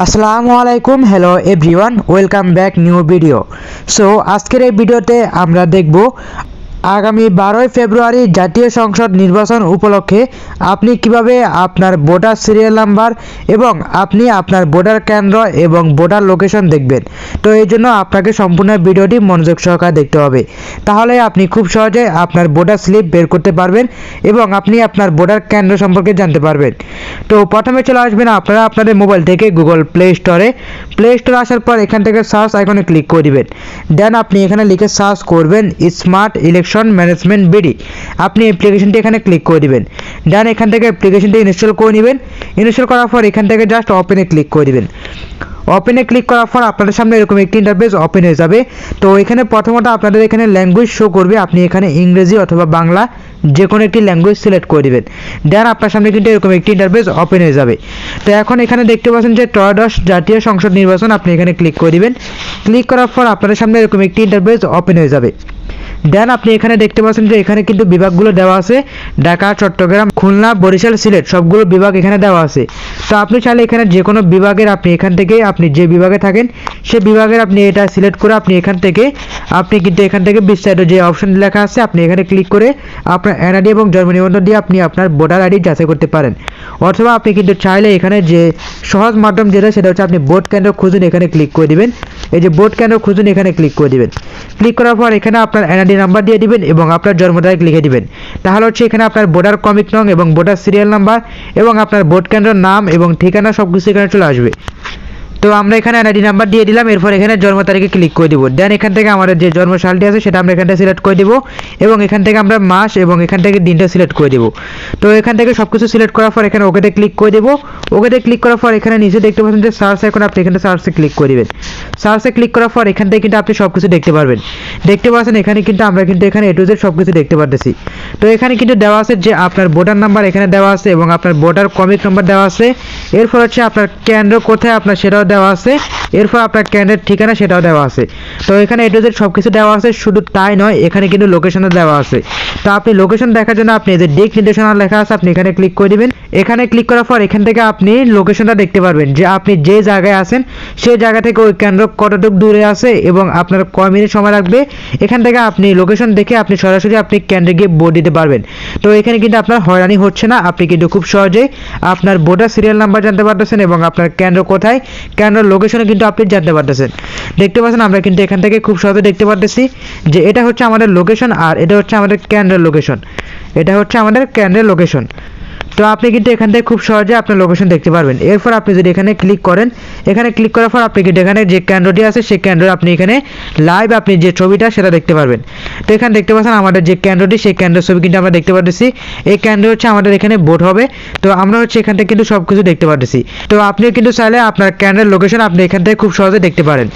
আসসালামু আলাইকুম, hello everyone, welcome back new video. So আজকের এই ভিডিওতে আমরা দেখব আগামী 12ই ফেব্রুয়ারি জাতীয় সংসদ নির্বাচন উপলক্ষে আপনি কিভাবে আপনার ভোটার সিরিয়াল নাম্বার এবং আপনি আপনার ভোটার কেন্দ্র এবং ভোটার লোকেশন দেখবেন। তো এই জন্য আপনাকে সম্পূর্ণ ভিডিওটি মনোযোগ সহকারে দেখতে হবে, তাহলে আপনি খুব সহজে আপনার ভোটার স্লিপ বের করতে পারবেন এবং আপনি আপনার ভোটার কেন্দ্র সম্পর্কে জানতে পারবেন। তো প্রথমে চলে আসবেন আপনারা আপনাদের মোবাইল থেকে গুগল প্লে স্টোরে আসার পর এখান থেকে সার্চ আইকনে ক্লিক করে দিবেন। দেন আপনি এখানে লিখে সার্চ করবেন স্মার্ট ইলেকশন ম্যানেজমেন্ট বিডি। আপনি অ্যাপ্লিকেশনটি এখানে ক্লিক করে দিবেন। দেন এখান থেকে অ্যাপ্লিকেশনটি ইনস্টল করে নেবেন। ইনস্টল করার পর এখান থেকে জাস্ট ওপেনে ক্লিক করে দিবেন। ওপেনে ক্লিক করার পর আপনাদের সামনে এরকম একটি ইন্টারফেস ওপেন হয়ে যাবে। তো এখানে প্রথমত আপনাদের এখানে ল্যাঙ্গুয়েজ শো করবে, আপনি এখানে ইংরেজি অথবা বাংলা যে কোনো একটি ল্যাঙ্গুয়েজ সিলেক্ট করে দিবেন। দেন আপনার সামনে কিন্তু এরকম একটি ইন্টারফেস ওপেন হয়ে যাবে। তো এখন এখানে দেখতে পাচ্ছেন যে ত্রয়োদশ জাতীয় সংসদ নির্বাচন, আপনি এখানে ক্লিক করে দিবেন। ক্লিক করার পর আপনাদের সামনে এরকম একটি ইন্টারফেস ওপেন হয়ে যাবে। দেন আপনি এখানে দেখতে পাচ্ছেন যে এখানে কিন্তু বিভাগগুলো দেওয়া আছে, ঢাকা, চট্টগ্রাম, খুলনা, বরিশাল, সিলেট সবগুলো বিভাগ এখানে দেওয়া আছে। তো আপনি চাইলে এখানে যে কোনো বিভাগের আপনি এখান থেকে আপনি যে বিভাগে থাকেন সেই বিভাগের আপনি এটা সিলেক্ট করে আপনি এখান থেকে বিস্তারিত যে অপশন লেখা আছে আপনি এখানে ক্লিক করে আপনার এনআইডি এবং জন্ম নিবন্ধন দিয়ে আপনি আপনার ভোটার আইডি যাচাই করতে পারেন। অথবা আপনি কিন্তু চাইলে এখানে যে সহজ মাধ্যম যেটা সেটা হচ্ছে আপনি ভোট কেন্দ্র খুঁজুন, এখানে ক্লিক করে দিবেন। এই যে ভোট কেন্দ্র খুঁজুন এখানে ক্লিক করে দিবেন। ক্লিক করার পর এখানে আপনার এনআইডি নাম্বার দিয়ে দিবেন এবং আপনার জন্ম তারিখ লিখে দিবেন। তাহলে হচ্ছে এখানে আপনার ভোটার ক্রমিক নং এবং ভোটার সিরিয়াল নাম্বার এবং আপনার ভোট কেন্দ্রের নাম এবং ঠিকানা সব কিছু এখানে চলে আসবে। তো আমরা এখানে এনআইডি নাম্বার দিয়ে দিলাম, এরপর এখানে জন্ম তারিখে ক্লিক করে দিব। দেন এখান থেকে আমাদের যে জন্ম সালটি আছে সেটা আমরা এখান থেকে সিলেক্ট করে দিব এবং এখান থেকে আমরা মাস এবং এখান থেকে দিনটা সিলেক্ট করে দিব। তো এখান থেকে সব কিছু সিলেক্ট করার পর এখানে ওকেতে ক্লিক করে দেবো। ওকেতে ক্লিক করার পর এখানে নিচে দেখতে পাচ্ছেন যে সার্চ আইকন, আপনি এখানে সার্চে ক্লিক করে দিবেন। সার্চে ক্লিক করার পর এখান থেকে কিন্তু আপনি সব কিছু দেখতে পারবেন। দেখতে পাচ্ছেন এখানে কিন্তু আমরা কিন্তু এখানে এ টু জেড সব কিছু দেখতে পারতেছি। তো এখানে কিন্তু দেওয়া আছে যে আপনার ভোটার নাম্বার এখানে দেওয়া আছে এবং আপনার ভোটার ক্রমিক নাম্বার দেওয়া আছে। এরপর হচ্ছে আপনার কেন্দ্র কোথায় আপনার সেটাও দেওয়া আছে। এরপর আপনার কেন্দ্রের ঠিকানা সেটাও দেওয়া আছে। তো এখানে এ টু জেড সব কিছু দেওয়া আছে। শুধু তাই নয়, এখানে কিন্তু লোকেশনও দেওয়া আছে। তো আপনি লোকেশন দেখার জন্য আপনি যে দিক নির্দেশনা লেখা আছে আপনি এখানে ক্লিক করে দিবেন। এখানে ক্লিক করার পর এখান থেকে আপনি লোকেশনটা দেখতে পারবেন যে আপনি যে জায়গায় আছেন সেই জায়গা থেকে ওই কেন্দ্র কতটুকু দূরে আছে এবং আপনার কয় মিনিট সময় লাগবে। এখান থেকে আপনি লোকেশন দেখে আপনি সরাসরি আপনি কেন্দ্রে গিয়ে ভোট দিতে পারবেন। তো এখানে কিন্তু আপনার হয়রানি হচ্ছে না, আপনি কিন্তু খুব সহজেই আপনার ভোটার সিরিয়াল নাম্বার জানতে পারতেছেন এবং আপনার কেন্দ্র কোথায়, কেন্দ্রের লোকেশনে কিন্তু আপনি জানতে পারতেছেন। দেখতে পাচ্ছেন আমরা কিন্তু এখান থেকে খুব সহজে দেখতে পারতেছি যে এটা হচ্ছে আমাদের লোকেশন আর এটা হচ্ছে আমাদের কেন্দ্রের লোকেশন। এটা হচ্ছে আমাদের কেন্দ্রের লোকেশন। তো আপনি কিন্তু এখান থেকে খুব সহজে আপনার লোকেশন দেখতে পারবেন। এরপর আপনি যদি এখানে ক্লিক করেন, এখানে ক্লিক করার পর আপনি কিন্তু এখানে যে কেন্দ্রটি আছে সেই কেন্দ্র আপনি এখানে লাইভ আপনি যে ছবিটা সেটা দেখতে পারবেন। তো এখানে দেখতে পাচ্ছেন আমাদের যে কেন্দ্রটি সেই কেন্দ্রের ছবি কিন্তু আমরা দেখতে পাচ্ছি। এই কেন্দ্র হচ্ছে আমাদের এখানে ভোট হবে। তো আমরা হচ্ছে এখান থেকে কিন্তু সব কিছু দেখতে পাচ্ছি। তো আপনিও কিন্তু চাইলে আপনার কেন্দ্রের লোকেশন আপনি এখান থেকে খুব সহজে দেখতে পারেন।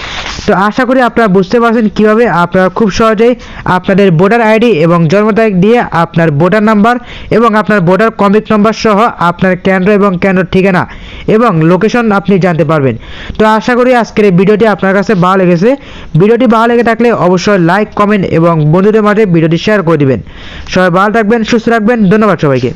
তো আশা করি আপনারা বুঝতে পারছেন কীভাবে আপনারা খুব সহজেই আপনাদের ভোটার আইডি এবং জন্ম তারিখ দিয়ে আপনার ভোটার নাম্বার এবং আপনার ভোটার ক্রমিক নাম্বার সহ আপনার কেন্দ্র এবং কেন্দ্র ঠিকানা এবং লোকেশন আপনি জানতে পারবেন। তো আশা করি আজকের এই ভিডিওটি আপনার কাছে ভালো লেগেছে। ভিডিওটি ভালো লেগে থাকলে অবশ্যই লাইক, কমেন্ট এবং বন্ধুদের মাঝে ভিডিওটি শেয়ার করে দিবেন। সবাই ভালো থাকবেন, সুস্থ থাকবেন। ধন্যবাদ সবাইকে।